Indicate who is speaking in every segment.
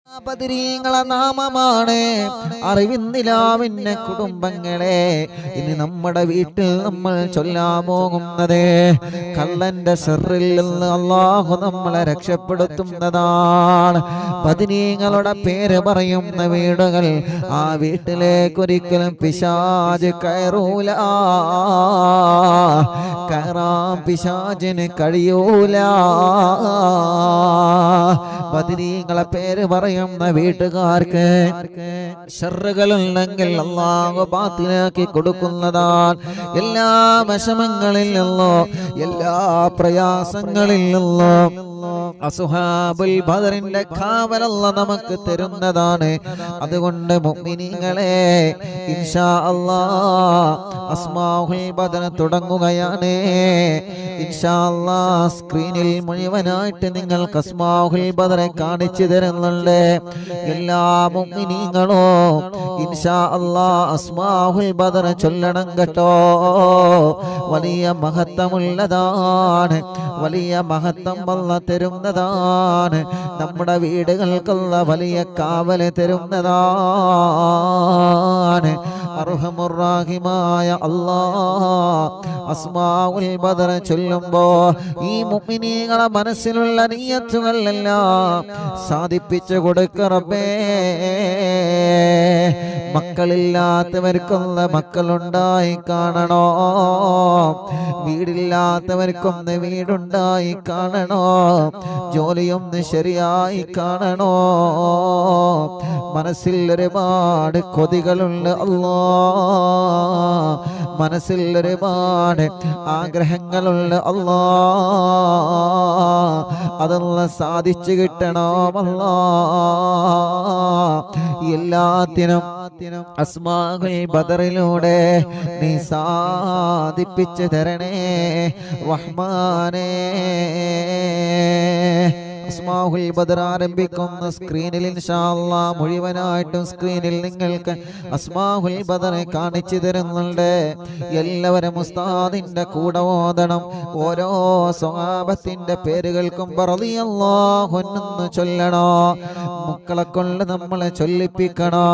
Speaker 1: ബദരീങ്ങളെ നാമമാണ് അറിവിന്നിലാവിന്റെ കുടുംബങ്ങളെ. ഇനി നമ്മുടെ വീട്ടിൽ നമ്മൾ ചൊല്ലാൻ പോകുന്നത് കള്ളന്റെ ശർറിൽ നിന്ന് അല്ലാഹു നമ്മളെ രക്ഷപ്പെടുത്തുന്നതാണ്. ബദരീങ്ങളുടെ പേര് പറയുന്ന വീടുകൾ, ആ വീട്ടിലേക്കൊരിക്കലും പിശാച് കയറൂല, കയറാൻ പിശാചിന് കഴിയൂല. ബദരീങ്ങളെ പേര് പറയുന്ന വീട്ടുകാർക്ക് ശർറുകളുണ്ടെങ്കിൽ അല്ലാഹു ബാത്തിലാക്കി കൊടുക്കുന്നതാണ്. എല്ലാ വിഷമങ്ങളിൽ നിന്നോ എല്ലാ പ്രയാസങ്ങളിൽ നിന്നോ അസ്ഹാബുൽ ബദറിന്റെ കാവൽ അല്ലാഹു നമുക്ക് തരുന്നതാണ്. അതുകൊണ്ട് മുഅ്മിനീങ്ങളെ ഇൻഷാ അല്ലാഹ് അസ്മാഉൽ ബദർ തുടങ്ങുകയാണ്. ഇൻഷാ അല്ലാഹ് സ്ക്രീനിൽ മുഴുവനായിട്ട് നിങ്ങൾക്ക് അസ്മാഉൽ ബദർ കാണിച്ചു തരുന്നുണ്ട്. എല്ലാ മുഅ്മിനീങ്ങളും ഇൻഷാ അല്ലാഹ് അസ്മാഉൽ ബദർ ചൊല്ലണം കേട്ടോ. വലിയ മഹത്വമുള്ളതാണ്, വലിയ മഹത്വം അല്ലാഹ് തരുന്നതാണ്. നമ്മുടെ വീടുകൾക്കുള്ള വലിയ കാവല് തരുന്നതാണ്. അർഹമുർ റഹീമായ അല്ലാഹ് അസ്മാഉൽ ബദർ ചൊല്ലുമ്പോ ഈ മുഅ്മിനീങ്ങളെ മനസ്സിലുള്ള നിയ്യത്തുകളെല്ലാം സാധിപ്പിച്ചു കൊടുക്ക റബ്ബേ. മക്കളില്ലാത്തവർക്കൊന്ന് മക്കളുണ്ടായി കാണണോ, വീടില്ലാത്തവർക്കൊന്ന് വീടുണ്ടായി കാണണോ, ജോലിയൊന്ന് ശരിയായി കാണണോ. മനസ്സിൽ ഒരുപാട് കൊതികളുണ്ട് അല്ലാ, മനസ്സിൽ ഒരുപാട് ആഗ്രഹങ്ങളുണ്ട് അല്ലാ. അതെല്ലാം സാധിച്ചു കിട്ടണമല്ലാ. എല്ലാത്തിനും അസ്മാഉൽ ബദറിലൂടെ നീ സാധിപ്പിച്ചു തരണേ റഹ്മാനേ. അസ്മാഉൽ ബദർ ആരംഭിക്കുന്ന സ്ക്രീനിൽ ഇൻഷാ അല്ലാഹ് മുഴുവനായിട്ടും സ്ക്രീനിൽ നിങ്ങൾക്ക് അസ്മാഉൽ ബദർ കാണിച്ചു തരുന്നുണ്ട്. എല്ലാവരും ഉസ്താദിന്റെ കൂടെ ഓതണം. ഓരോ സ്വഹാബത്തിന്റെ പേരുകൾക്കും റളിയല്ലാഹു അൻഹു ചൊല്ലണോ, മക്കളെ കൊണ്ട് നമ്മളെ ചൊല്ലിപ്പിക്കണോ.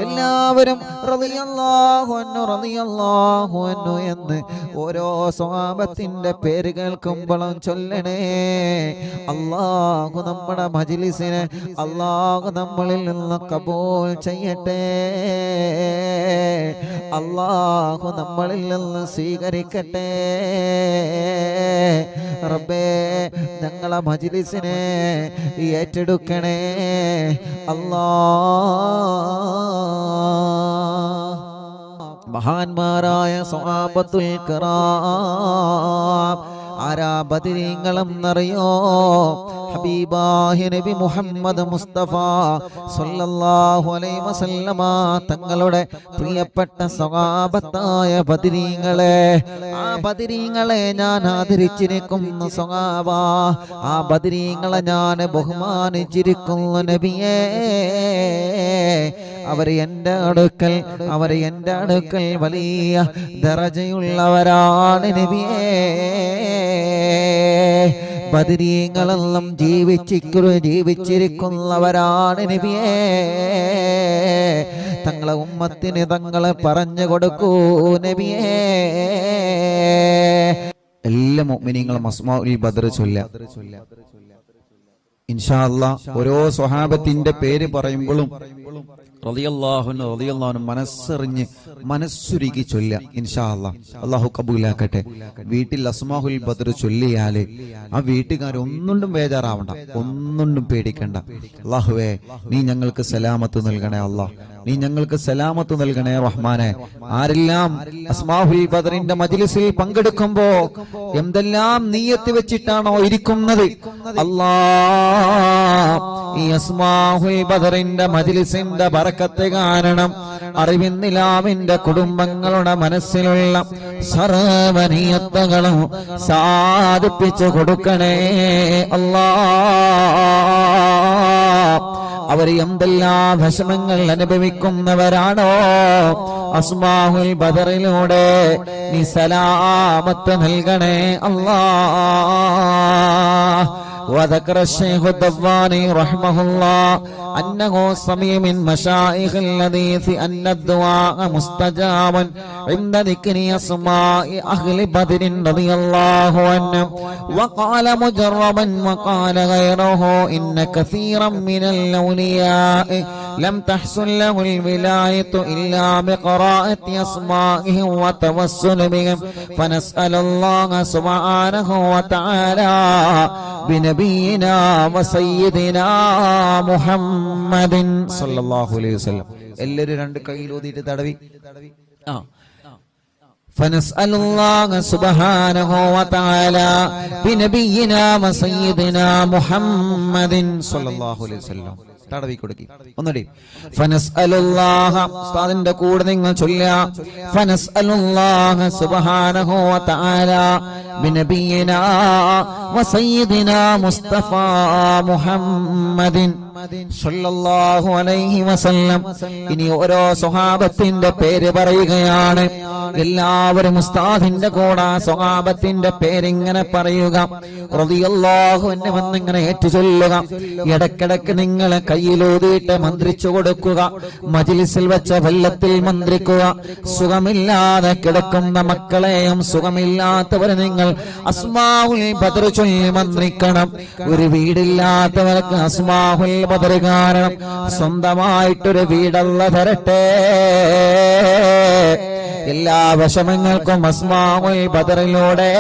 Speaker 1: എല്ലാവരും റളിയല്ലാഹു അൻഹു റളിയല്ലാഹു അൻഹു എന്ന് ഓരോ സ്വഹാബത്തിന്റെ പേര് കേൾക്കുമ്പോഴും ചൊല്ലണേ. അല്ലാഹു നമ്മുടെ മജ്ലിസിനെ അല്ലാഹു നമ്മളിൽ നിന്ന് കബൂൽ ചെയ്യട്ടെ. അല്ലാഹു നമ്മളിൽ നിന്ന് സ്വീകരിക്കട്ടെ റബ്ബേ. ഞങ്ങളെ മജ്ലിസിനെ ഏറ്റെടുക്കണേ അല്ലാഹ്. മഹാന്മാരായ സ്വഹാബത്തുൽ കിറാം ആരാ ബദരീങ്ങളെന്നറിയോ? ഹബീബായ നബി മുഹമ്മദ് മുസ്തഫ സല്ലല്ലാഹു അലൈഹി വസല്ലമ തങ്ങളുടെ പ്രിയപ്പെട്ട സ്വഹാബത്തായ ബദരീങ്ങളെ, ആ ബദരീങ്ങളെ ഞാൻ ആദരിച്ചിരിക്കുന്നു സ്വഹാബ. ആ ബദരീങ്ങളെ ഞാൻ ബഹുമാനിച്ചിരിക്കുന്നു നബിയേ. അവർ എൻ്റെ അടുക്കൽ വലിയ ദറജയുള്ളവരാണ് നബിയേ. ബദരീങ്ങളെല്ലാം ജീവിച്ചിരിക്കുന്നവരാണ് നബിയേ. തങ്ങളെ ഉമ്മത്തിന് തങ്ങളെ പറഞ്ഞു കൊടുക്കൂ നബിയേ. എല്ലാ മുഅ്മിനീങ്ങളും അസ്മാഉൽ ബദർ ചൊല്ലുക ഇൻഷാ അല്ലാഹ്. ഓരോ സ്വഹാബത്തിന്റെ പേര് പറയുമ്പോഴും റളിയല്ലാഹു അൻഹു റളിയല്ലാഹു അൻഹു മനസ്സറിഞ്ഞ് മനസ്സുരുകി ചൊല്ലുക ഇൻഷാ അല്ലാഹ്. അല്ലാഹു കബൂലാക്കട്ടെ. വീട്ടിൽ അസ്മാഉൽ ബദർ ചൊല്ലിയാല് ആ വീട്ടുകാർ ഒന്നുകൊണ്ടും ബേജാറാവണ്ട, ഒന്നുകൊണ്ടും പേടിക്കണ്ട. അല്ലാഹുവേ നീ ഞങ്ങൾക്ക് സലാമത്ത് നൽകണേ അല്ലാഹ്, നീ ഞങ്ങൾക്ക് സലാമത്ത് നൽകണേ റഹ്മാനെ. ആരെല്ലാം അസ്മാഉൽ ബദറിന്റെ മജ്ലിസിൽ പങ്കെടുക്കുമ്പോ എന്തെല്ലാം നിയ്യത്ത് വെച്ചിട്ടാണോ ഇരിക്കുന്നത് അല്ലാഹ്, ഈ അസ്മാഉൽ ബദറിന്റെ മജ്ലിസിന്റെ ബറക്കത്ത് കാരണം അറിവിന്നിലാവിന്റെ കുടുംബങ്ങളുടെ മനസ്സിലുള്ള സർവ്വ നിയ്യത്തുകളും സാധിപ്പിച്ചു കൊടുക്കണേ അല്ലാഹ്. അവർ എന്തെല്ലാം വിഷമങ്ങൾ അനുഭവിക്കുന്നവരാണോ അസ്മാഉൽ ബദറിലൂടെ നീ സലാമത്ത് നൽകണേ അല്ലാഹ്. وذكر الشيخ الدواني رحمه الله أنه سمع من مشايخ الحديث أن الدعاء مستجاب عند ذكر أسماء أهل بدر رضي الله عنهم. وقال مجربا وقال غيره إن كثيرا من الأولياء لم تحصل له الولاية إلا بقراءة أسمائهم وتوسل بهم، فنسأل الله سبحانه وتعالى بنبينا وسيدنا محمد صلى الله عليه وسلم. എല്ലാവരും രണ്ട് കൈയിൽ ഊതിയിട്ട് തടവി. فنسأل الله سبحانه وتعالى بنبينا وسيدنا محمد صلى الله عليه وسلم. തടവി കൊടുക്കി ഒന്നുകൂടി. ഫനസ്അലുല്ലാഹ ഉസ്താദിന്റെ കൂടെ നിങ്ങൾ ചൊല്ലുക. ഫനസ്അലുല്ലാഹ സുബ്ഹാനഹു വ തആല ബിനബിയിനാ വസയ്യിദിനാ മുസ്തഫ മുഹമ്മദിൻ സല്ലല്ലാഹു അലൈഹി വസല്ലം. ഇനി ഓരോ സ്വഹാബത്തിന്റെ പേര് പറയുകയാണ്. എല്ലാവരും ഉസ്താദിന്റെ കൂടെ സ്വഹാബത്തിന്റെ പേരിങ്ങനെ പറയുക. റളിയല്ലാഹു അൻഹു എന്നിങ്ങനെ ഏറ്റു ചൊല്ലുക. ഇടക്കിടക്ക് നിങ്ങൾ കയ്യിലൂതിയിട്ട് മന്ത്രിച്ചു കൊടുക്കുക. മജ്ലിസിൽ വെച്ച വെള്ളത്തിൽ മന്ത്രിക്കുക. സുഖമില്ലാതെ കിടക്കുന്ന മക്കളെയും സുഖമില്ലാത്തവരെ നിങ്ങൾ അസ്മാഉൽ ബദർ ചൊല്ലി മന്ത്രിക്കണം. ഒരു വീടില്ലാത്തവർക്ക് അസ്മാഉൽ ബദർ കാരണം സ്വന്തമായിട്ടൊരു വീടല്ല തരട്ടെ. എല്ലാ വിഷമങ്ങൾക്കും അസ്മാഉൽ ബദറിലൂടെ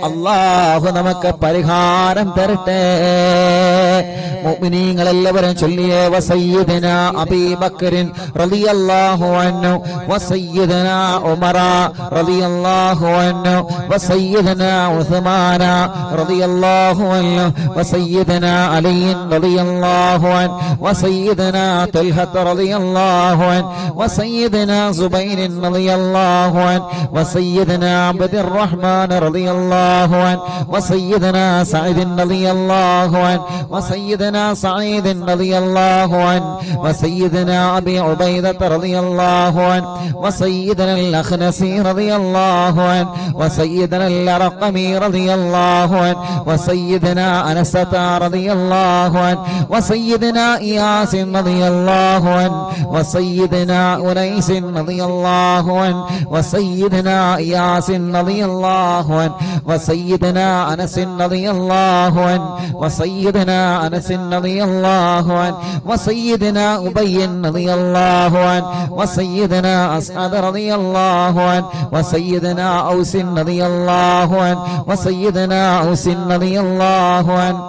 Speaker 1: അല്ലാഹു നമുക്ക് പരിഹാരം തരട്ടെ. മുഅ്മിനീങ്ങൾ എല്ലാവരും ചൊല്ലിയേ. വസയ്യിദനാ അബീബക്കറിൻ റളിയല്ലാഹു അൻഹു വസയ്യിദനാ ഉമറ റളിയല്ലാഹു അൻഹു വസയ്യിദനാ ഉസ്മാന റളിയല്ലാഹു അൻഹു വസയ്യിദനാ അലി റളിയല്ലാഹു അൻഹു വസയ്യിദനാ തൽഹ റളിയല്ലാഹു അൻഹു വസയ്യിദനാ സുബൈർ റളിയല്ലാഹു അൻഹു വസയ്യിദനാ അബ്ദുർ റഹ്മാൻ റളിയല്ലാഹു അൻഹു വസയ്യിദനാ സഈദ് റളിയല്ലാഹു അൻഹു വസയ്യിദനാ سعيد رضي الله عنه وسيدنا أبي عبيدة رضي الله عنه وسيدنا الأخنسي رضي الله عنه وسيدنا الرقمي رضي الله عنه وسيدنا أنسة رضي الله عنه وسيدنا إياس رضي الله عنه وسيدنا أنيس رضي الله عنه وسيدنا إياس رضي الله عنه وسيدنا أنس رضي الله عنه وسيدنا أنس رضي الله عنه وسيدنا أبي رضي الله عنه وسيدنا أسعد رضي الله عنه وسيدنا أوس رضي الله عنه وسيدنا أوس رضي الله عنه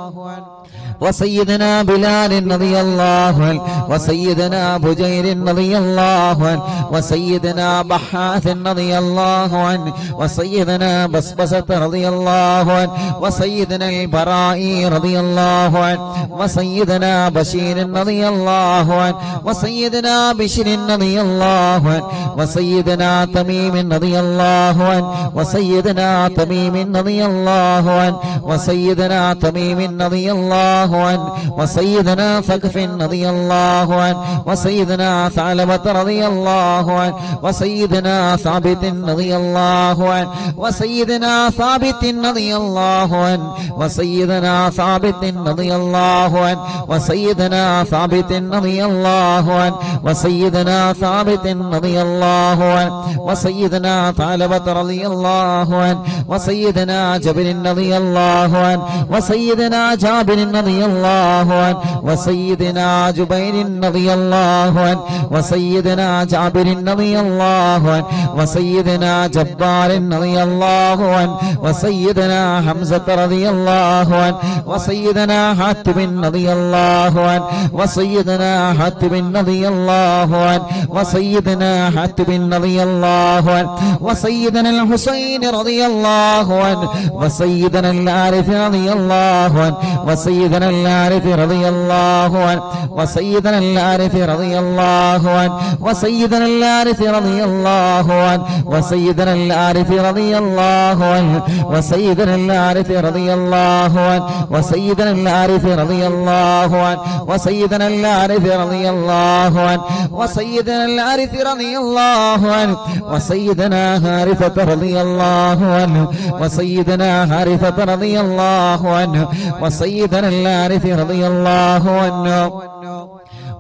Speaker 1: وسيدنا بلال رضي الله عنه وسيدنا بجير رضي الله عنه وسيدنا بحاث رضي الله عنه وسيدنا بسبسة رضي الله عنه وسيدنا البرائي رضي الله عنه وسيدنا بشير رضي الله عنه وسيدنا بشر رضي الله عنه وسيدنا تميم رضي الله عنه وسيدنا تميم رضي الله عنه وسيدنا تميم رضي الله عنه وسيدنا ثقف رضي الله عنه وسيدنا ثعلبة رضي الله عنه وسيدنا ثابت رضي الله عنه وسيدنا ثابت رضي الله عنه وسيدنا ثابت رضي الله عنه وسيدنا ثابت رضي الله عنه وسيدنا ثابت رضي الله عنه وسيدنا ثعلبة رضي الله عنه وسيدنا جابر رضي الله عنه وسيدنا جابر رضي الله عنه وسيدنا جبير رضي الله عنه وسيدنا جابر رضي الله عنه وسيدنا جبار رضي الله عنه وسيدنا حمزة رضي الله عنه وسيدنا حاتم رضي الله عنه وسيدنا حاتم رضي الله عنه وسيدنا حاتم رضي الله عنه وسيدنا الحسين رضي الله عنه وسيدنا العارف رضي الله عنه وسيدنا وسيدنا الحارث رضي الله عنه وسيدنا الحارث رضي الله عنه وسيدنا الحارث رضي الله عنه وسيدنا الحارث رضي الله عنه وسيدنا الحارث رضي الله عنه وسيدنا الحارث رضي الله عنه وسيدنا الحارث رضي الله عنه وسيدنا الحارث رضي الله عنه وسيدنا حارثة رضي الله عنه وسيدنا حارثة رضي الله عنه وسيدنا الحارث رضي الله عنه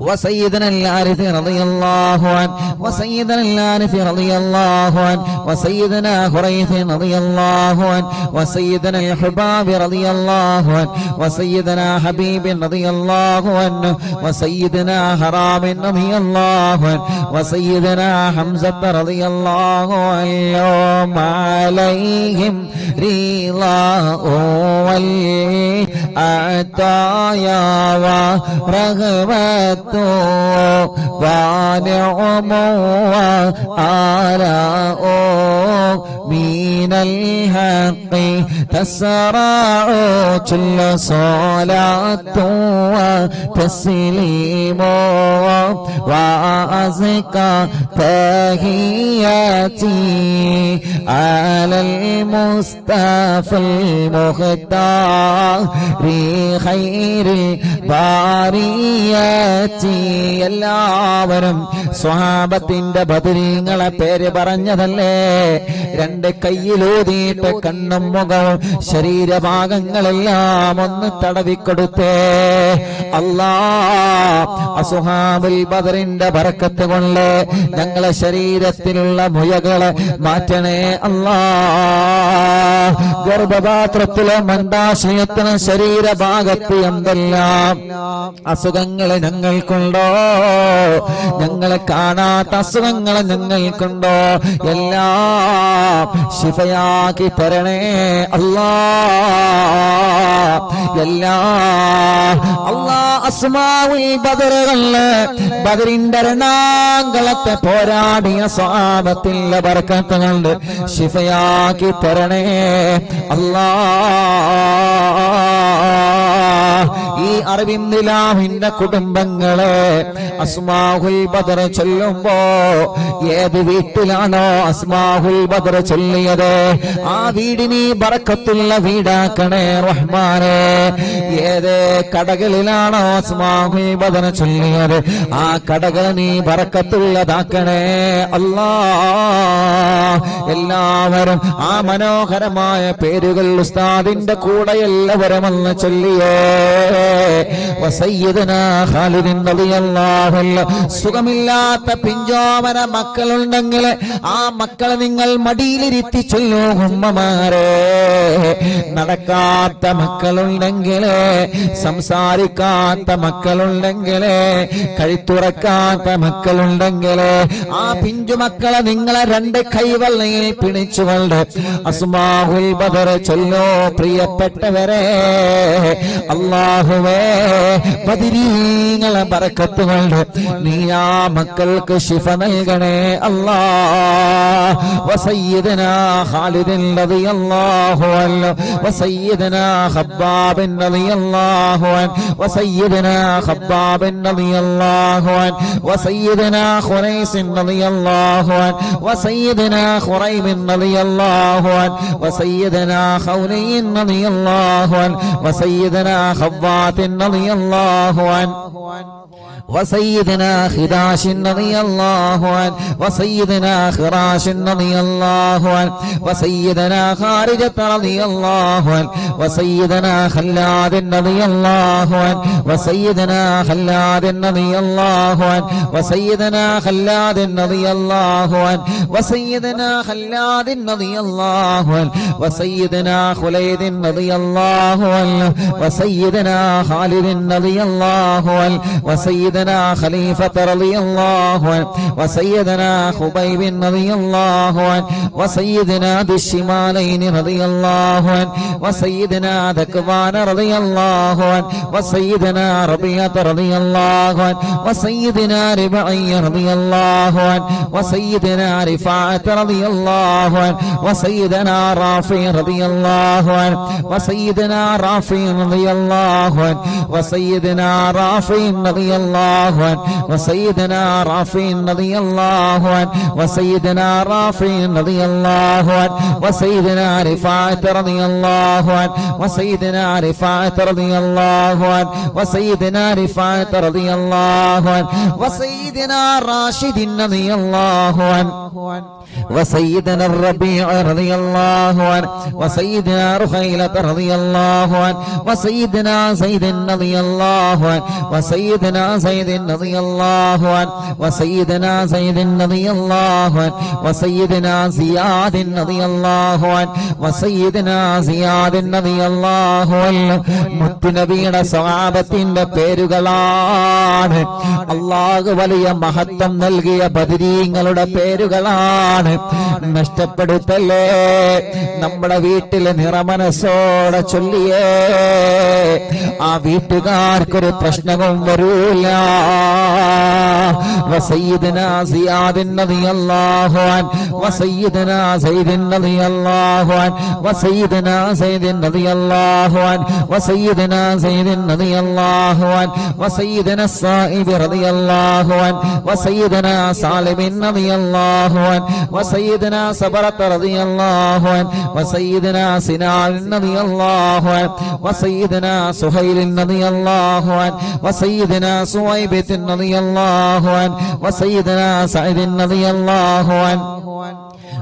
Speaker 1: وسيدنا الحارث رضي الله عنه وسيدنا الحارث رضي الله عنه وسيدنا خريث رضي الله عنه وسيدنا الحباب رضي الله عنه وسيدنا حبيب رضي الله عنه وسيدنا حرام رضي الله عنه وسيدنا حمزة رضي الله عنهم عليهم رضاه والعطايا ورغبة ونعم وآلاء من الحق تسرع كل صلاة وتسليم وأزكى تحياتي على المصطفى المختار خير البريات. എല്ലാവരും സ്വഹാബത്തിന്റെ ബദരീങ്ങളെ പേര് പറഞ്ഞതല്ലേ? രണ്ട് കയ്യിലൂതിയിട്ട് കണ്ണും മുഖവും ശരീരഭാഗങ്ങളെല്ലാം ഒന്ന് തടവിക്കൊടുത്തേ. അല്ലാ, അസ്ഹാബുൽ ബദറിന്റെ ബറക്കത്ത് കൊണ്ട് ഞങ്ങളെ ശരീരത്തിലുള്ള മുയകളെ മാറ്റണേ അല്ലാ. ഗർഭപാത്രത്തിലെ മന്ദാശയത്തിന് ശരീരഭാഗത്ത് എന്തെല്ലാം അസുഖങ്ങൾ ഞങ്ങൾക്കുണ്ടോ, ഞങ്ങളെ കാണാത്ത അസുഖങ്ങൾ ഞങ്ങൾക്കുണ്ടോ, എല്ലാം ശിഫയാക്കി തരണേ അല്ലാ. അല്ലാ, അസ്മാഉൽ ബദറുകളില് ബദറിന്റെ രണാങ്കളത്തെ പോരാടിയ സ്വഹാബത്തിന്റെ ബർക്കത്ത് കൊണ്ട് ശിഫയാക്കി തരണേ അല്ലാ. ഈ അറബിന്ദിലാഹിന്റെ കുടുംബങ്ങളെ അസ്മാഉൽ ബദർ ചൊല്ലുമ്പോ ഏത് വീട്ടിലാണോ അസ്മാഉൽ ബദർ ചൊല്ലിയത് ആ വീടിന് ബറക്കത്തുള്ള വീടാക്കണേ റഹ്മാനേ. ഏത് കടകളിലാണോ അസ്മാഉൽ ബദർ ചൊല്ലിയത് ആ കടകൾ നീ ബറക്കത്തുള്ളതാക്കണേ അല്ലാ. എല്ലാവരും ആ മനോഹരമായ പേരുകൾ ഉസ്താദിന്റെ കൂടെ എല്ലാവരും ഒന്ന് ചൊല്ലിയേ. വസയ്യിദനാ ഖാലിദ് റളിയല്ലാഹു അൻഹു. സുഖമില്ലാത്ത പിഞ്ചോമന മക്കളുണ്ടെങ്കിൽ ആ മക്കളെ നിങ്ങൾ മടിയിലിരുത്തി ചൊല്ലൂ ഉമ്മമാരെ. നടക്കാത്ത മക്കളുണ്ടെങ്കിൽ, സംസാരിക്കാത്ത മക്കളുണ്ടെങ്കിൽ, കഴുത്തുറക്കാത്ത മക്കളുണ്ടെങ്കിൽ ആ പിഞ്ചുമക്കളെ നിങ്ങളെ രണ്ട് കൈവെള്ളയിൽ പിടിച്ചുകൊണ്ട് അസ്മാഉൽ ബദർ ചൊല്ലോ. പ്രിയപ്പെട്ടവരെ, അല്ലാഹുവേ ബദരീങ്ങളെ ബറക്കത്ത് കൊണ്ട് നീ ആ മക്കൾക്ക് ശിഫ നൽകണേ അല്ലാ. വസയ്യിദനാ ഖാലിദ് റളിയല്ലാഹു അൻഹു വസയ്യിദനാ ഖബ്ബാബ് റളിയല്ലാഹു അൻഹു വസയ്യിദനാ ഖബ്ബാബ് റളിയല്ലാഹു അൻഹു വസയ്യിദനാ ഖുറൈസ് റളിയല്ലാഹു അൻഹു വസയ്യിദനാ ഖുറൈബ് റളിയല്ലാഹു അൻഹു വസയ്യിദനാ ഖൗലി റളിയല്ലാഹു അൻഹു വസയ്യിദനാ ഖവ്വാത്ത് റളിയല്ലാഹു അൻഹു وسيدنا خداش رضي الله عنه وسيدنا خراش رضي الله عنه وسيدنا خارجة رضي الله عنه وسيدنا خلاد رضي الله عنه وسيدنا خلاد رضي الله عنه وسيدنا خلاد رضي الله عنه وسيدنا خلاد رضي الله عنه وسيدنا خليد رضي الله عنه وسيدنا خالد رضي الله عنه وسيدنا وسيدنا خليفة رضي الله عنه وسيدنا خبيب رضي الله عنه وسيدنا ذي الشمالين رضي الله عنه وسيدنا ذكوان رضي الله عنه وسيدنا ربيعة رضي الله عنه وسيدنا ربعي رضي الله عنه وسيدنا رفاعة رضي الله عنه وسيدنا رافع رضي الله عنه وسيدنا رافع رضي الله عنه وسيدنا رافع رضي الله عنه وسيدنا رافع رضي الله عنه وسيدنا رافع رضي الله عنه وسيدنا رفاعة رضي الله عنه وسيدنا رفاعة رضي الله عنه وسيدنا رفاعة رضي الله عنه وسيدنا راشد رضي الله عنه وسيدنا الربيع رضي الله عنه وسيدنا رخيلة رضي الله عنه وسيدنا زيد رضي الله عنه وسيدنا زيد رضي الله عنه وسيدنا زيد رضي الله عنه وسيدنا زياد رضي الله عنه وسيدنا زياد رضي الله عنه മുത്തുനബിയുടെ സ്വഹാബത്തിന്റെ പേരുകളാണ്. അല്ലാഹു വലിയ മഹത്വം നൽകിയ ബദരീങ്ങളുടെ പേരുകളാണ്. നഷ്ടപ്പെടുത്തല്ലേ. നമ്മുടെ വീട്ടിലെ നിറമനസ്സോടെ ചൊല്ലിയേ ആ വീട്ടുകാർക്കൊരു പ്രശ്നവും വരൂല. وسيدنا زياد رضي الله عنه وسيدنا زيد رضي الله عنه وسيدنا زيد رضي الله عنه وسيدنا زيد رضي الله عنه وسيدنا الصائب رضي الله عنه وسيدنا سالم رضي الله عنه وسيدنا صبرة رضي الله عنه وسيدنا سنان رضي الله عنه وسيدنا سهيل رضي الله عنه وسيدنا سويبة رضي الله عنه وسيدنا سعيد رضي الله عنه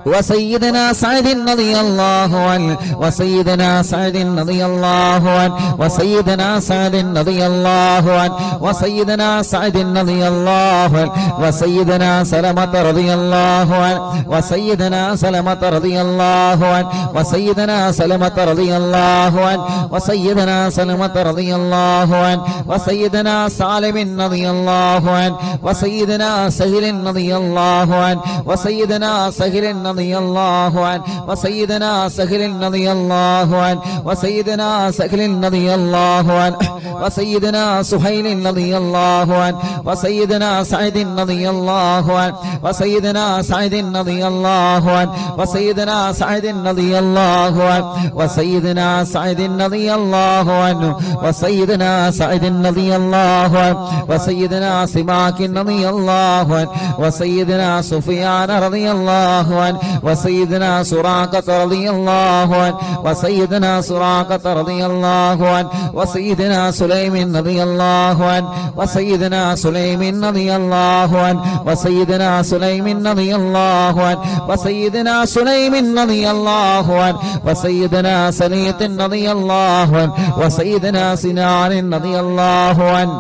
Speaker 1: وسيدنا سعد رضي الله عنه وسيدنا سعد رضي الله عنه وسيدنا سعد رضي الله عنه وسيدنا سعد رضي الله عنه وسيدنا سلمة رضي الله عنه وسيدنا سلمة رضي الله عنه وسيدنا سلمة رضي الله عنه وسيدنا سلمة رضي الله عنه وسيدنا سالم رضي الله عنه وسيدنا سهل رضي الله عنه وسيدنا سهل رضي الله عنه وسيدنا سهل رضي الله عنه وسيدنا سهل رضي الله عنه وسيدنا سهيل رضي الله عنه وسيدنا سعيد رضي الله عنه وسيدنا سعيد رضي الله عنه وسيدنا سعيد رضي الله عنه وسيدنا سعيد رضي الله عنه وسيدنا سعيد رضي الله عنه وسيدنا سماك رضي الله عنه وسيدنا سفيان رضي الله عنه وسيدنا سراقة رضي الله عنه وسيدنا سراقة رضي الله عنه وسيدنا سليم رضي الله عنه وسيدنا سليم رضي الله عنه وسيدنا سليم رضي الله عنه وسيدنا سليم رضي الله عنه وسيدنا سليط رضي الله عنه وسيدنا سنان رضي الله عنه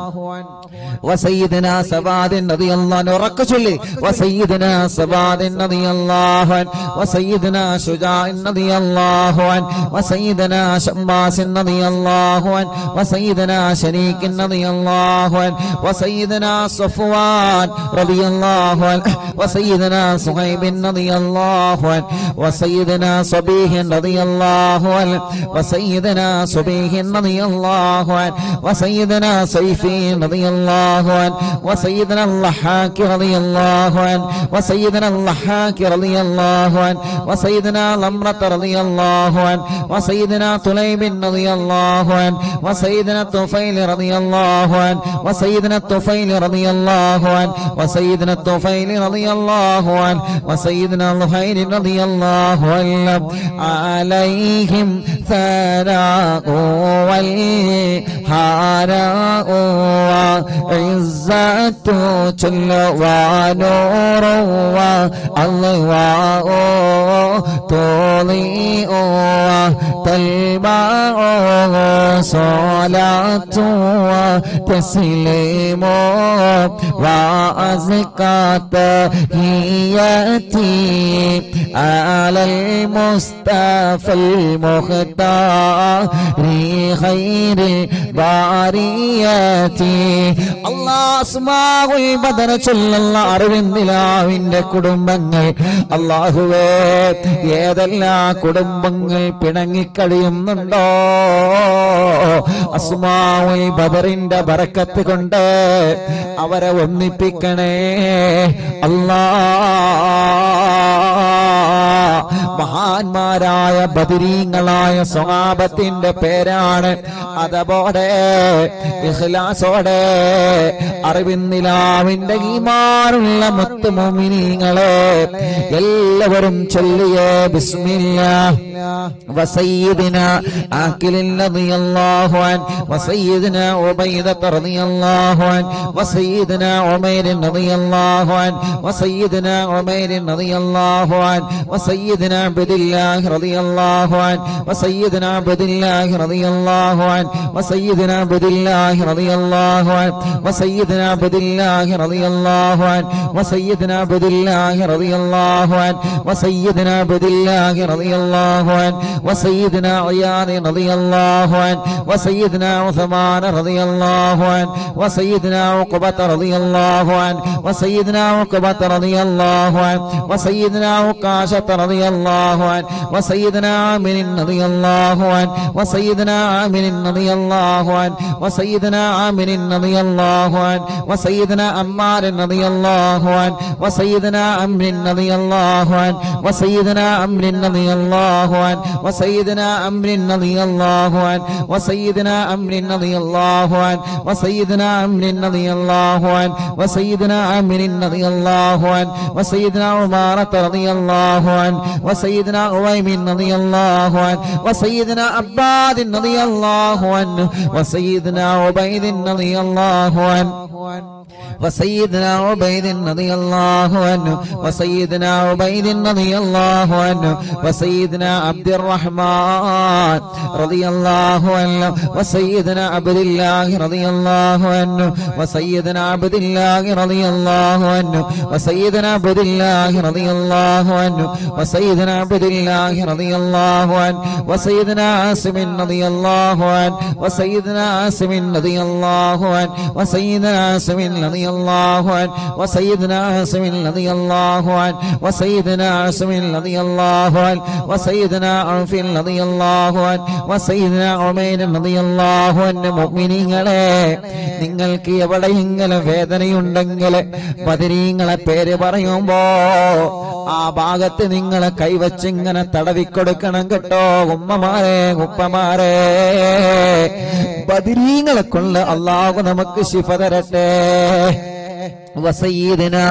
Speaker 1: وسيدنا سباد رضي الله عنه وركشلي وسيدنا سباد رضي الله عنه وسيدنا شجاع رضي الله عنه وسيدنا شماس رضي الله عنه وسيدنا شريك رضي الله عنه وسيدنا صفوان رضي الله عنه وسيدنا صهيب رضي الله عنه وسيدنا صبيح رضي الله عنه وسيدنا صبيح رضي الله عنه وسيدنا سيفي رضي الله عنه وسيدنا اللحاك رضي الله عنه وسيدنا اللحاك رضي الله عنه وسيدنا لمرة رضي الله عنه وسيدنا طليب رضي الله عنه وسيدنا الطفيل رضي الله عنه وسيدنا الطفيل رضي الله عنه وسيدنا الطفيل رضي الله عنه وسيدنا الخير رضي الله عنه عليهم ثناء والحراء وعزة جل ونور والله تضيء تلمع صلاة وتسليم وأزكى تحياتي ആലൽ മുസ്തഫൽ മുഖ്താരി ഖൈറിൽ ബാരിയതി. അല്ലാഹ് അസ്മാഉൽ ബദർ ചൊല്ലുന്ന അറിവിന്ദിലാവിന്റെ കുടുംബങ്ങൾ അല്ലാഹുവേ, ഏതെല്ലാം കുടുംബങ്ങൾ പിണങ്ങിക്കഴിയുന്നുണ്ടോ അസ്മാഉൽ ബദറിന്റെ ബറക്കത്ത് കൊണ്ട് അവരെ ഒന്നിപ്പിക്കണേ അല്ലാഹ്. മഹാന്മാരായ ബദരീങ്ങളായ സ്വഹാബത്തിന്റെ പേരാണ്. അതോടെ ഇഖ്ലാസോടെ അറിവിന്നിലാവിന്റെ ഈമാനുള്ള മുത്ത് മുഅ്മിനീങ്ങളെ എല്ലാവരും ചൊല്ലിയേ ബിസ്മില്ലാഹ് വസയ്യിദിനാ ആഖിലിൻ റളിയല്ലാഹു അൻഹു വസയ്യിദിനാ ഉബൈദ റളിയല്ലാഹു അൻഹു വസയ്യിദിനാ ഉമൈർ റളിയല്ലാഹു അൻഹു വസയ്യിദിനാ ഉമൈർ റളിയല്ലാഹു അൻഹു വസയ്യിദിനാ അബ്ദുല്ലാഹ് റളിയല്ലാഹു അൻഹു വസയ്യിദിനാ അബ്ദുല്ലാഹ് റളിയല്ലാഹു അൻഹു വസയ്യിദിനാ അബ്ദുല്ലാഹ് റളിയല്ലാഹു അൻഹു വസയ്യിദിനാ അബ്ദുല്ലാഹ് റളിയല്ലാഹു അൻഹു വസയ്യിദിനാ അബ്ദുല്ലാഹ് റളിയല്ലാഹു അൻഹു വസയ്യിദിനാ അബ്ദുല്ലാഹ് റളിയല്ലാഹു അൻഹു വസയ്യിദിനാ അയ്യാദ് റളിയല്ലാഹു അൻഹു വസയ്യിദിനാ ഉസ്മാൻ റളിയല്ലാഹു അൻഹു വസയ്യിദിനാ ഉഖബത റളിയല്ലാഹു അൻഹു വസയ്യിദിനാ ഉഖബത റളിയല്ലാഹു അൻഹു വസയ്യിദിനാ ഉഖാശത റളിയല്ലാഹു അൻഹു വസയ്യിദിനാ ആമിർ റളിയല്ലാഹു അൻഹു വസയ്യിദിനാ ആമിർ റളിയല്ലാഹു അൻഹു വസയ്യിദിനാ ആമിർ റളിയല്ലാഹു അൻഹു വസയ്യിദിനാ അമ്മാർ റളിയല്ലാഹു അൻഹു വസയ്യിദിനാ അംർ റളിയല്ലാഹു അൻഹു വസയ്യിദിനാ അംർ റളിയല്ലാഹു അൻഹു വസയ്യിദിനാ അംർ റളിയല്ലാഹു അൻഹു വസയ്യിദിനാ അംർ റളിയല്ലാഹു അൻഹു വസയ്യിദിനാ അംർ റളിയല്ലാഹു അൻഹു വസയ്യിദിനാ അംർ റളിയല്ലാഹു അൻഹു വസയ്യിദിനാ ഉമാറത റളിയല്ലാഹു അൻഹു വസയ്യിദിനാ ഉവൈമിൻ റളിയല്ലാഹു അൻഹു വസയ്യിദിനാ അബ്ബാദ് റളിയല്ലാഹു അൻഹു വസയ്യിദിനാ ഉബൈദ് റളിയല്ലാഹു അൻഹു وسيدنا عبيد رضي الله عنه وسيدنا عبيد رضي الله عنه وسيدنا عبد الرحمن رضي الله عنه وسيدنا عبد الله رضي الله عنه وسيدنا عبد الله رضي الله عنه وسيدنا عبد الله رضي الله عنه وسيدنا عبد الله رضي الله عنه وسيدنا عاصم رضي الله عنه وسيدنا عاصم رضي الله عنه وسيدنا عاصم رضي الله عنه وسيدنا عاصم رضي الله عنه وسيدنا عاصم رضي الله عنه وسيدنا عوف رضي الله عنه وسيدنا عمير رضي الله عنه. മുഅ്മിനീങ്ങളെ, നിങ്ങൾക്ക് എവിടെയെങ്കിലും വേദനയുണ്ടെങ്കിൽ ബദരീങ്ങളെ പേര് പറയുമ്പോ ആ ഭാഗത്ത് നിങ്ങളെ കൈവച്ചിങ്ങനെ തടവിക്കൊടുക്കണം കേട്ടോ ഉമ്മമാരെ ഉപ്പമാരെ. ബദരീങ്ങളെ കൊണ്ട് അല്ലാഹു നമുക്ക് ശിഫ തരട്ടെ. وسيدنا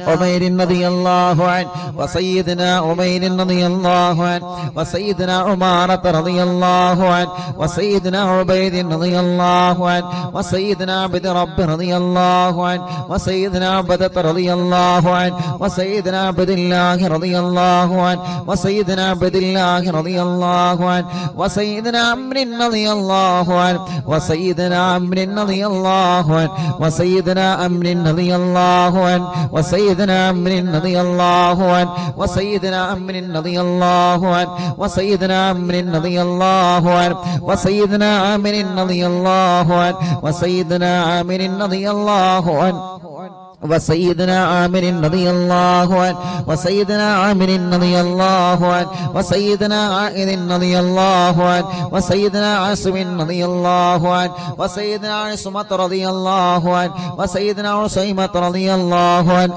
Speaker 1: عمير رضي الله عنه وسيدنا عمير رضي الله عنه وسيدنا عمارة رضي الله عنه وسيدنا عبيد رضي الله عنه وسيدنا عبد رب رضي الله عنه وسيدنا عبدة رضي الله عنه وسيدنا عبد الله رضي الله عنه وسيدنا عبد الله رضي الله عنه وسيدنا عمرو رضي الله عنه وسيدنا عمرو رضي الله عنه وسيدنا عمرو رضي الله عنه وسيدنا عمرو رضي الله عنه وسيدنا عمرو رضي الله عنه وسيدنا عمرو رضي الله عنه وسيدنا عامر رضي الله عنه وسيدنا عامر رضي الله عنه وسيدنا عامر رضي الله عنه وسيدنا عامر رضي الله عنه وسيدنا عائذ رضي الله عنه وسيدنا عاصم رضي الله عنه وسيدنا عصمة رضي الله عنه وسيدنا عصيمة رضي الله عنه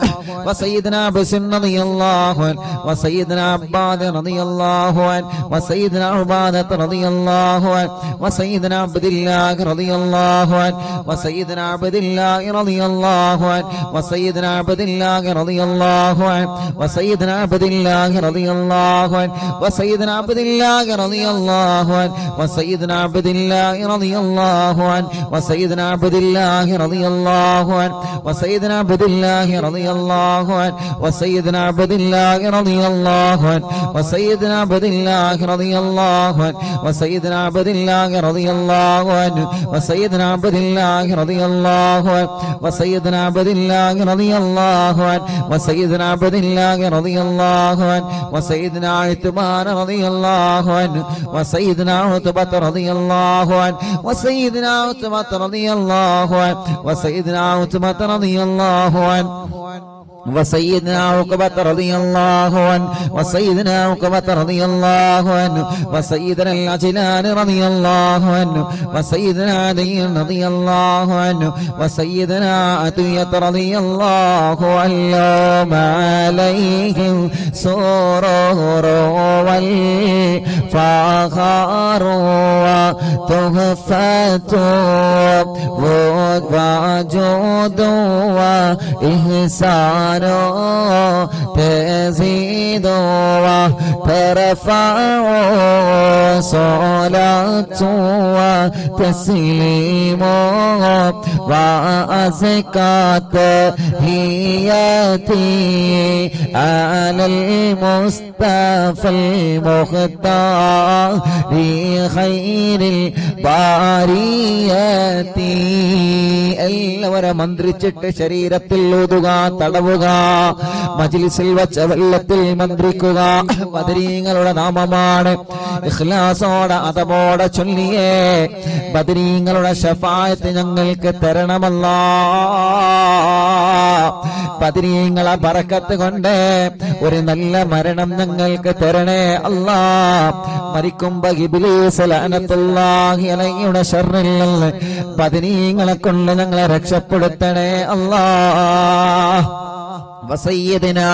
Speaker 1: وسيدنا بسن رضي الله عنه وسيدنا عباد رضي الله عنه وسيدنا عبادة رضي الله عنه وسيدنا عبد الله رضي الله عنه وسيدنا عبد الله رضي الله عنه وسيدنا عبد الله رضي الله عنه وسيدنا عبد الله رضي الله عنه وسيدنا عبد الله رضي الله عنه وسيدنا عبد الله رضي الله عنه وسيدنا عبد الله رضي الله عنه وسيدنا عبد الله رضي الله عنه وسيدنا عبد الله رضي الله عنه وسيدنا عبد الله رضي الله عنه وسيدنا عبد الله رضي الله عنه وسيدنا عبد الله رضي الله عنه وسيدنا عبد الله الله رضي الله عنه وسيدنا عبد الله رضي الله عنه وسيدنا عثمان رضي الله عنه وسيدنا عتبة رضي الله عنه وسيدنا عتبة رضي الله عنه وسيدنا عتبة رضي الله عنه وسيدنا عقبة رضي الله عنه وسيدنا عقبة رضي الله عنه وسيدنا العجلان رضي الله عنه وسيدنا علي رضي الله عنه وسيدنا عطية رضي الله عنه عليهم سرور والفخر وتحفة وجود وإحسان تزيد وترفع صلاة وتسليم وأزكى تحياتي على المصطفى المختار خير الباريات എല്ലാവരും മന്ത്രിച്ചിട്ട് ശരീരത്തിൽ ഊതുക, തടവുക, മജ്ലിസിൽ വച്ച വെള്ളത്തിൽ മന്ത്രിക്കുക. ബദരീങ്ങളുടെ നാമമാണ്. ഇഖ്ലാസോടെ അതബോടെ ചൊല്ലിയേ ബദരീങ്ങളുടെ ശഫാഅത്ത് ഞങ്ങൾക്ക് തരണമല്ലാ. ബദരീങ്ങളെ ബറക്കത്ത് കൊണ്ട് ഒരു നല്ല മരണം ഞങ്ങൾക്ക് തരണേ അല്ലാ. മരിക്കുമ്പോ ഇബ്ലീസ് ലഅനത്തുല്ലാഹി അലൈഹിയുടെ ശർറിൽ നിന്ന് ബദരീങ്ങളെ കൊണ്ട് ഞങ്ങളെ രക്ഷപ്പെടുത്തണേ അല്ലാ. وسيدنا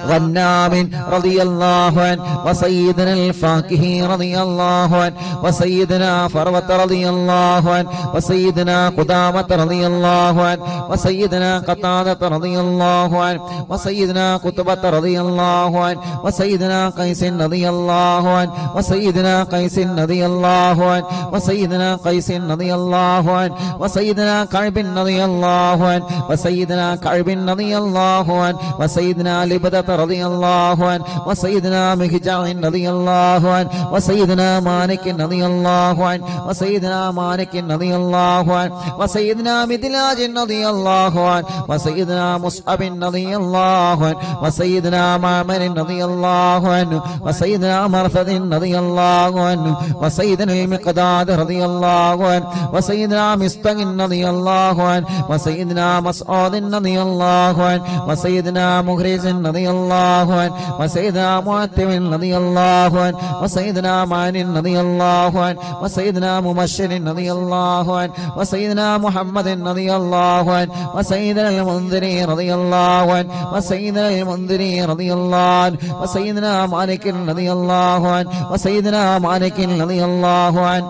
Speaker 1: غنام رضي الله عنه وسيدنا الفاكهي رضي الله عنه وسيدنا فروة رضي الله عنه وسيدنا قدامة رضي الله عنه وسيدنا قتادة رضي الله عنه وسيدنا قطبة رضي الله عنه وسيدنا قيس رضي الله عنه وسيدنا قيس رضي الله عنه وسيدنا قيس رضي الله عنه وسيدنا كعب رضي الله عنه وسيدنا كعب رضي الله عنه وسيدنا لبدة رضي الله عنه وسيدنا مهجع رضي الله عنه وسيدنا مالك رضي الله عنه وسيدنا مالك رضي الله عنه وسيدنا مدلاج رضي الله عنه وسيدنا مصعب رضي الله عنه وسيدنا معمر رضي الله عنه وسيدنا مرثد رضي الله عنه وسيدنا المقداد رضي الله عنه وسيدنا مستق رضي الله عنه وسيدنا مسعود رضي الله عنه وسيدنا مخرج رضي الله عنه وسيدنا معتم رضي الله عنه وسيدنا معن رضي الله عنه وسيدنا مبشر رضي الله عنه وسيدنا محمد رضي الله عنه وسيدنا المنذري رضي الله عنه وسيدنا المنذري رضي الله عنه وسيدنا مالك رضي الله عنه وسيدنا مالك رضي الله عنه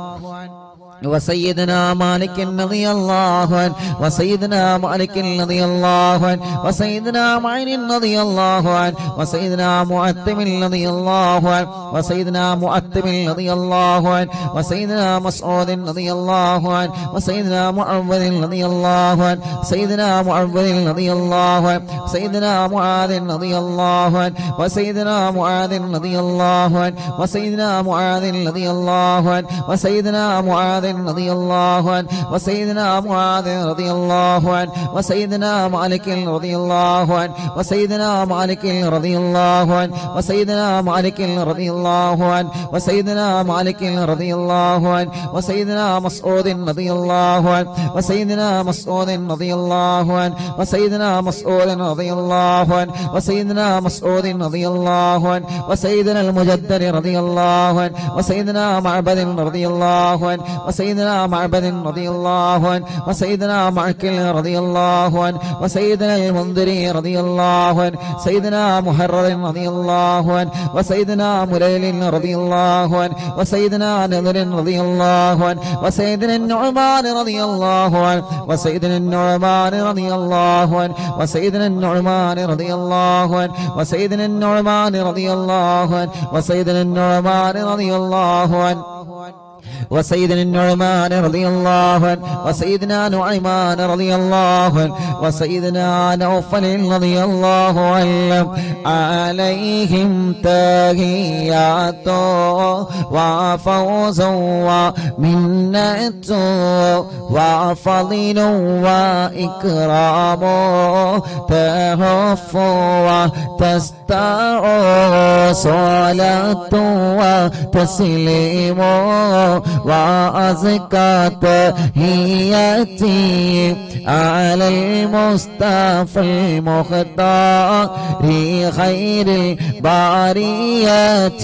Speaker 1: وسيدنا مالك رضي الله عنه وسيدنا مالك رضي الله عنه وسيدنا معين رضي الله عنه وسيدنا معتم رضي الله عنه وسيدنا معتم رضي الله عنه وسيدنا مسعود رضي الله عنه وسيدنا معوذ رضي الله عنه سيدنا معوذ رضي الله عنه سيدنا معاذ رضي الله عنه وسيدنا معاذ رضي الله عنه وسيدنا معاذ رضي الله عنه وسيدنا معاذ رضي الله عنه وسيدنا معاذ رضي الله عنه وسيدنا مالك رضي الله عنه وسيدنا مالك رضي الله عنه وسيدنا مالك رضي الله عنه وسيدنا مالك رضي الله عنه وسيدنا مسعود رضي الله عنه وسيدنا مسعود رضي الله عنه وسيدنا مسعود رضي الله عنه وسيدنا مسعود رضي الله عنه وسيدنا المجدد رضي الله عنه وسيدنا معبد رضي الله عنه وسيدنا معبد رضي الله عنه وسيدنا معكل رضي الله عنه وسيدنا المنذري رضي الله عنه سيدنا محرر رضي الله عنه وسيدنا مليل رضي الله عنه وسيدنا نذر رضي الله عنه وسيدنا النعمان رضي الله عنه وسيدنا النعمان رضي الله عنه وسيدنا النعمان رضي الله عنه وسيدنا النعمان رضي الله عنه وسيدنا النعمان رضي الله عنه وسيدنا النعمان رضي الله عنه وسيدنا نعيمان رضي الله عنه وسيدنا نوفل رضي الله عنه عليهم تحيات وفوز ومنة وفضل وإكرام تهف وتستع صلاة وتسليم وأزكى تحياتي على المصطفى المختار خير البريات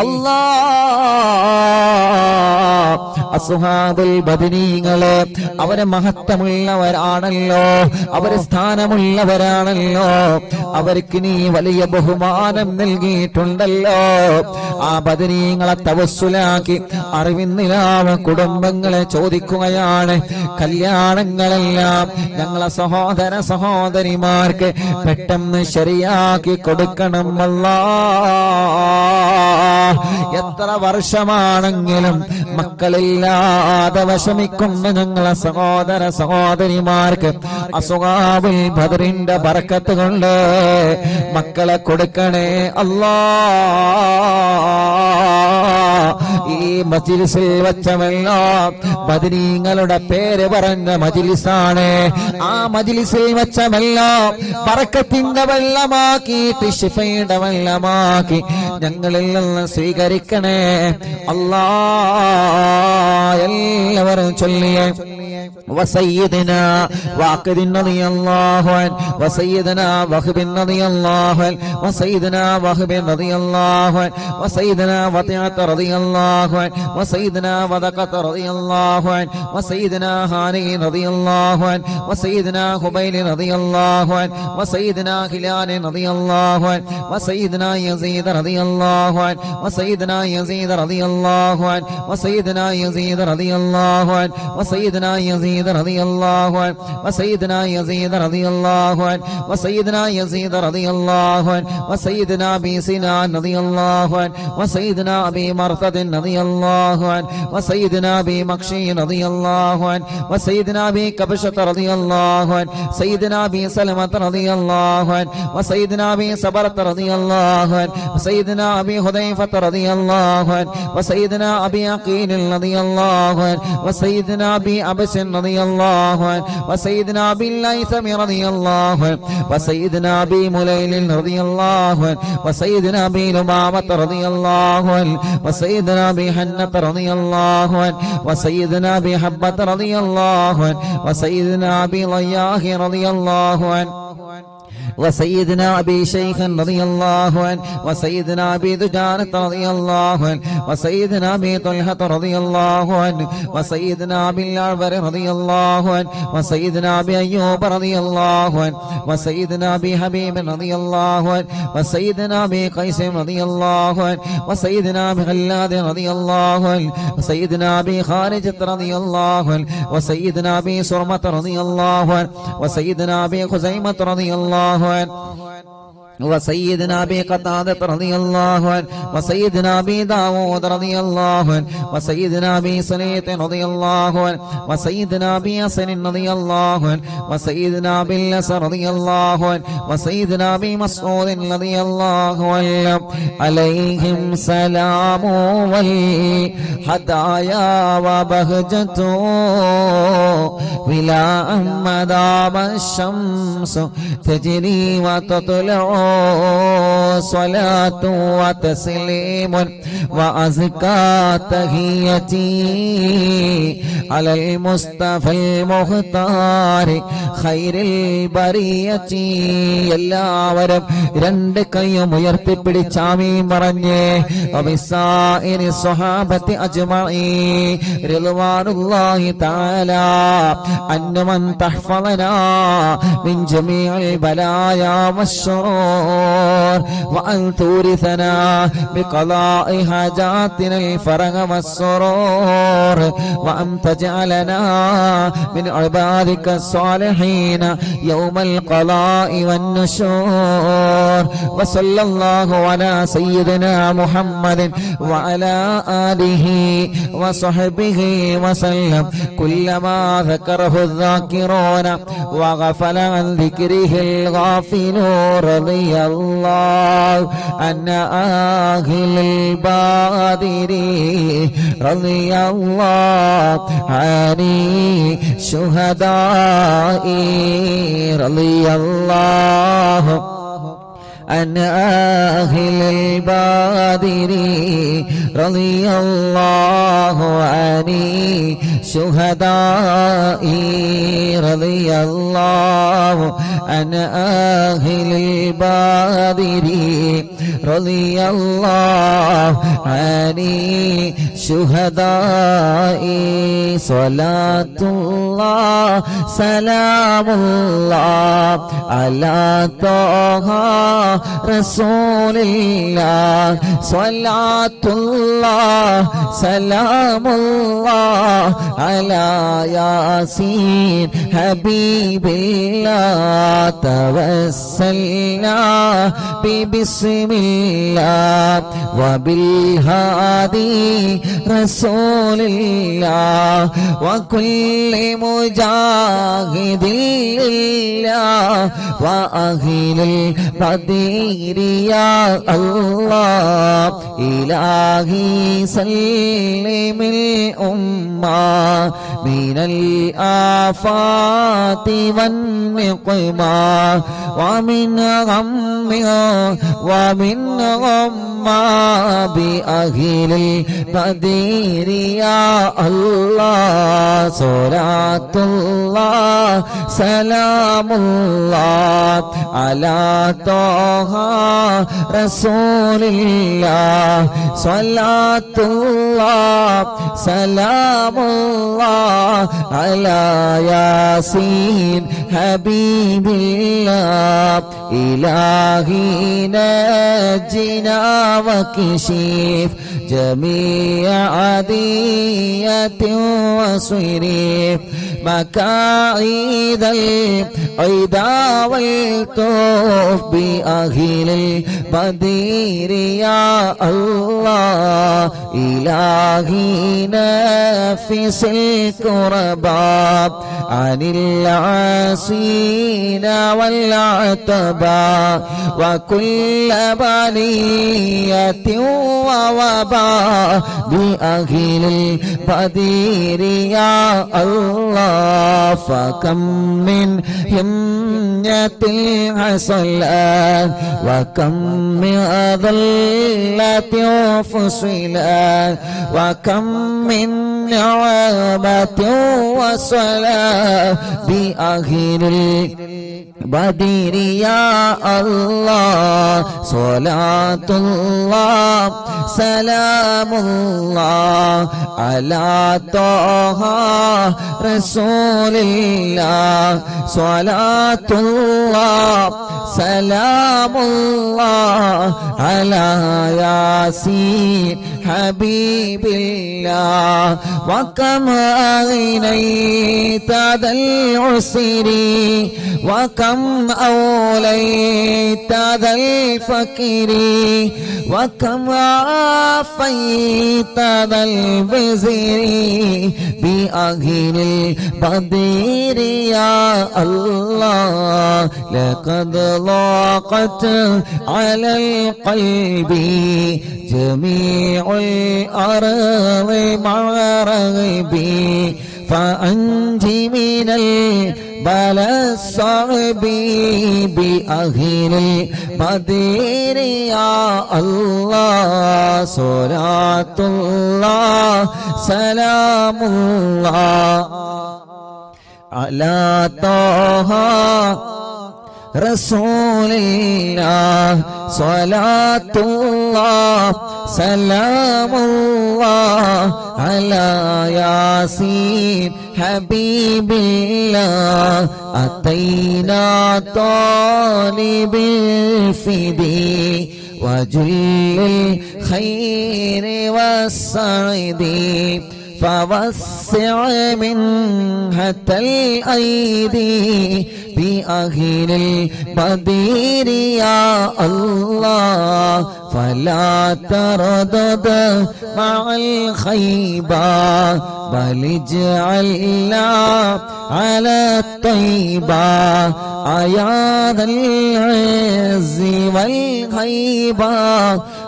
Speaker 1: الله അസ്ഹാബുൽ ബദരീങ്ങളെ അവരെ മഹത്വമുള്ളവരാണല്ലോ, അവരെ സ്ഥാനമുള്ളവരാണല്ലോ, അവർക്ക് നീ വലിയ ബഹുമാനം നൽകിയിട്ടുണ്ടല്ലോ. ആ ബദരീങ്ങളെ തവസ്സുലാക്കി അറിവിന്നിലാവ കുടുംബങ്ങളെ ചോദിക്കുകയാണ്, കല്യാണങ്ങളെല്ലാം ഞങ്ങളെ സഹോദര സഹോദരിമാർക്ക് പെട്ടെന്ന് ശരിയാക്കി കൊടുക്കണം അല്ലാഹ്. എത്ര വർഷമാണെങ്കിലും മക്കളില്ലാതെ വിഷമിക്കുന്ന ഞങ്ങളെ സഹോദര സഹോദരിമാർക്ക് അസ്ഹാബുൽ ബദറിന്റെ ബർക്കത്ത് കൊണ്ട് മക്കളെ കൊടുക്കണേ അല്ലാഹ്. ഈ മജ്ലിസിൽ വെച്ചവെല്ലാം ബദരീങ്ങളുടെ പേര് പറഞ്ഞ മജ്ലിസാണ്. ആ മജ്ലിസിൽ വെച്ചവെല്ലാം ബർക്കത്തിന്റെ വെള്ളമാക്കിയിട്ട് ശിഫയുടെ വെള്ളമാക്കി ഞങ്ങളിൽ നിന്ന് സ്വീകരിക്കണേ അല്ലാഹ്. എല്ലാവരും ചൊല്ലിയേ وسيدنا واقد رضي الله عنه وسيدنا وهب رضي الله عنه وسيدنا وهب رضي الله عنه وسيدنا وطيعة رضي الله عنه وسيدنا وذقة رضي الله عنه وسيدنا هاني رضي الله عنه وسيدنا خبيل رضي الله عنه وسيدنا هلال رضي الله عنه وسيدنا يزيد رضي الله عنه وسيدنا يزيد رضي الله عنه وسيدنا يزيد رضي الله عنه وسيدنا يزيد رضي الله عنه وسيدنا يزيد رضي الله عنه وسيدنا يزيد رضي الله عنه وسيدنا ابي سنان رضي الله عنه وسيدنا ابي مرثد رضي الله عنه وسيدنا ابي مكشي رضي الله عنه وسيدنا ابي كبشة رضي الله عنه سيدنا ابي سلمة رضي الله عنه وسيدنا ابي صبرة رضي الله عنه وسيدنا ابي حذيفة رضي الله عنه وسيدنا ابي عقيل رضي الله عنه وسيدنا ابي عبس رضي الله عنه وسيدنا ابي الليثم رضي الله عنه وسيدنا ابي مليل رضي الله عنه وسيدنا ابي لمامة رضي الله عنه وسيدنا ابي حنة رضي الله عنه وسيدنا ابي حبة رضي الله عنه وسيدنا ابي ضياح رضي الله عنه وسيدنا ابي شيخ رضي الله عنه وسيدنا ابي دجانة رضي الله عنه وسيدنا ابي طلحة رضي الله عنه وسيدنا ابي الأعور رضي الله عنه وسيدنا ابي ايوب رضي الله عنه وسيدنا ابي حبيب رضي الله عنه وسيدنا ابي قيس رضي الله عنه وسيدنا ابي غلاد رضي الله عنه وسيدنا ابي خارجة رضي الله عنه وسيدنا ابي سرمة رضي الله عنه وسيدنا ابي خزيمة رضي الله عنه وسيدنا ابي قتادة رضي الله عنه وسيدنا ابي داود رضي الله عنه وسيدنا ابي سليط رضي الله عنه وسيدنا ابي حسن رضي الله عنه وسيدنا ابي اللس رضي الله عنه وسيدنا ابي مسعود رضي الله عنه عليهم سلام والهدايا وبهجة ولا مدام الشمس تجري وتطلع صلاة وتسليم وأزكى تحيتي على المصطفى المختار خير البرية. എല്ലാവരും രണ്ട് കൈയും ഉയർത്തിപ്പിടിച്ച് ആമീൻ പറഞ്ഞേ. വബിസായിരി സ്വഹാബത്തി അജ്മഈൻ റിദ്വാനുല്ലാഹി തആല അന്നമൻ തഹ്ഫളനാ മിൻ ജമീഇൽ ബലായാ വശ്ശുറൂർ والنشور وأن تورثنا بقضاء حاجاتنا الفرج والسرور وأن تجعلنا من عبادك الصالحين يوم القضاء والنشور. وصلى الله على سيدنا محمد وعلى آله وصحبه وسلم. كلما ذكره الذاكرون وغفل عن ذكره الغافلون. رضي الله عن أهل البادر رضي الله عن الشهداء رضي الله عن أهل البادر رضي الله عن الشهداء رضي الله عن أهل البادر رضي الله عن الشهداء. صلاة الله سلام الله على طه رسول الله. صلاة الله سلام الله على ياسين حبيب الله. توسلنا ببسم الله وبالهادي رسول الله وكل مجاهد لله وأهل البدير يا الله. إلهي سلم الأمة من الآفات والنقمة ومن غم ومن غمّة بأهل البدير يا الله. صلاة الله سلام الله على طه رسول الله. صلاة الله سلام الله على ياسين حبيب الله. إلهي نجنا وكشف جميع عدية وصرف مكائد العدا والطوف بأهل البدير يا الله. إلهي نفس الكرباب عن العاصين والعتبى وكل بلية ووباء بأهل البدير يا الله. فكم من يمنة حصلت وكم من ذلة فصلت وكم من نعمة وصلاة بأهل البدير يا الله. صلاة الله سلام الله على طه رسول الله. صلاة الله سلام الله على ياسين حبيب الله. وكم أغنيت ذا العسر وكم أوليت ذا الفقر وكم عافيت ذا الوزر بأهل البدير يا الله. لقد ضاقت على القلب جميع الأرض مع رغبي فأنجي من البلاء الصعب بأهل البدير يا الله. صلاة الله سلام الله على طه റസൂലില്ലാഹ് സ്വലാത്തുല്ലാഹ് സലാമുല്ലാഹ് അലാ യാസീൻ ഹബീബില്ലാഹ് അതൈനാ താലിബിൽ ഫിദി വജുല്ലിൽ ഖൈരി വസ്സഅദി فوسع منحة الأيدي بأهل البدير يا الله فلا تردد مع الخيبة بل اجعلنا على الطيبة يا ذا العز والهيبة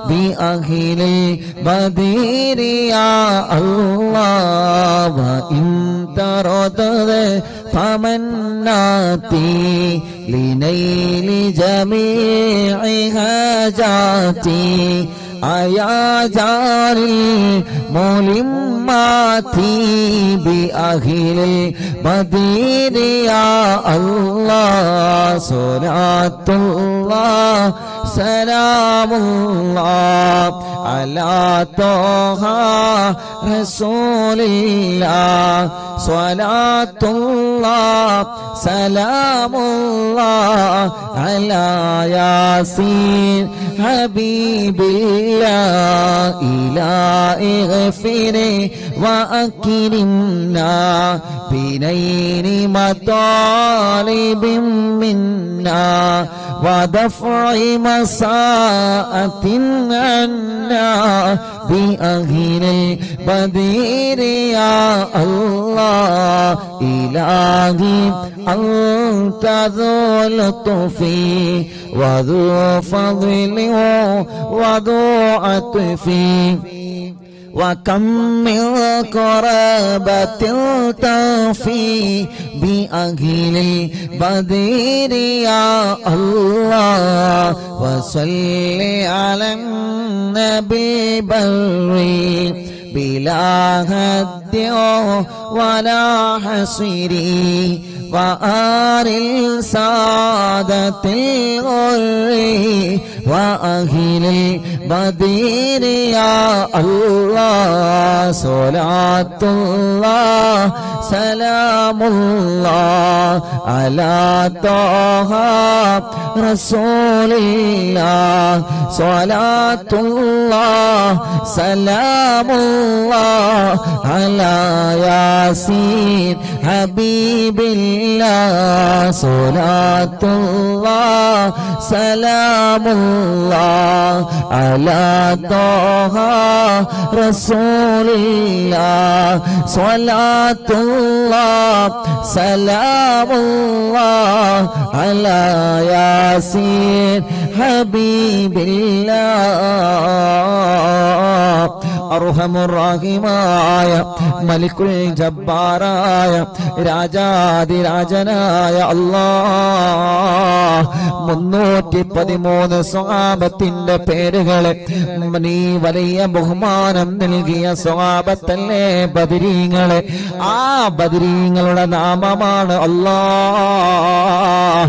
Speaker 1: بأهل البدير يا الله وإن تردد فمناتي لنيل جميع حاجاتي يا جار الملمات بأهل البدير يا الله صلاة الله سلام الله على طه رسول الله صلاة الله سلام الله على ياسين حبيب الله إلهي اغفر وأكرمنا بنيل مطالب منا ودفع مساءة عنا بأهل البدير يا الله إلهي أنت ذو لطف وذو فضل وذو عطف وكم من قرابة تفي بأهل البدير يا الله وصل على النبي بري بلا هد ولا حصر وآل السادة الغر وأهل البدير يا الله صلاة الله سلام الله على طه رسول الله صلاة الله سلام الله على ياسين حبيب الله صلاة الله سلام الله على طه رسول الله صلاة الله سلام الله على ياسين حبيب الله അർഹമുർറഹീമായ മലിക്കുൽ ജബ്ബാറായ രാജാതിരാജനായ അല്ലാഹ് 313 സ്വഹാബത്തിന്റെ പേരുകളെ നീ വലിയ ബഹുമാനം നൽകിയ സ്വഹാബത്തല്ലേ ബദരീങ്ങളെ. ആ ബദരീങ്ങളുടെ നാമമാണ് അല്ലാഹ്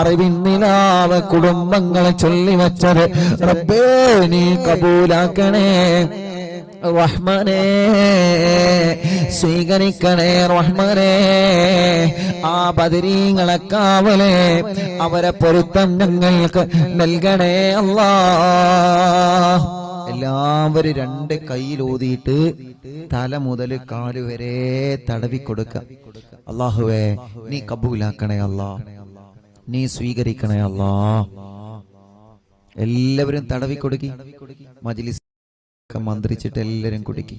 Speaker 1: അറിവിൻ നിലാവ് കുടുംബങ്ങളെ ചൊല്ലിവച്ചത്. റബ്ബേ നീ കബൂലാക്കണേ റഹ്മാനേ, സ്വീകരിക്കണേ റഹ്മാനേ. ആ ബദരീങ്ങളെ കാവലേ, അവരെ പൊരുത്തം ഞങ്ങൾക്ക് നൽകണേ അല്ലാഹ്. എല്ലാവരും 2 കൈയിലൂതിയിട്ട് തല മുതൽ കാല് വരെ തടവി കൊടുക്ക. അല്ലാഹുവേ നീ കബൂലാക്കണേ അല്ലാഹ്, നീ സ്വീകരിക്കണേ അല്ലാഹ്. എല്ലാവരും തടവി കൊടുക്കി. മജ്ലിസ് മന്ത്രിച്ചിട്ട് എല്ലാവരും കുടിക്കി.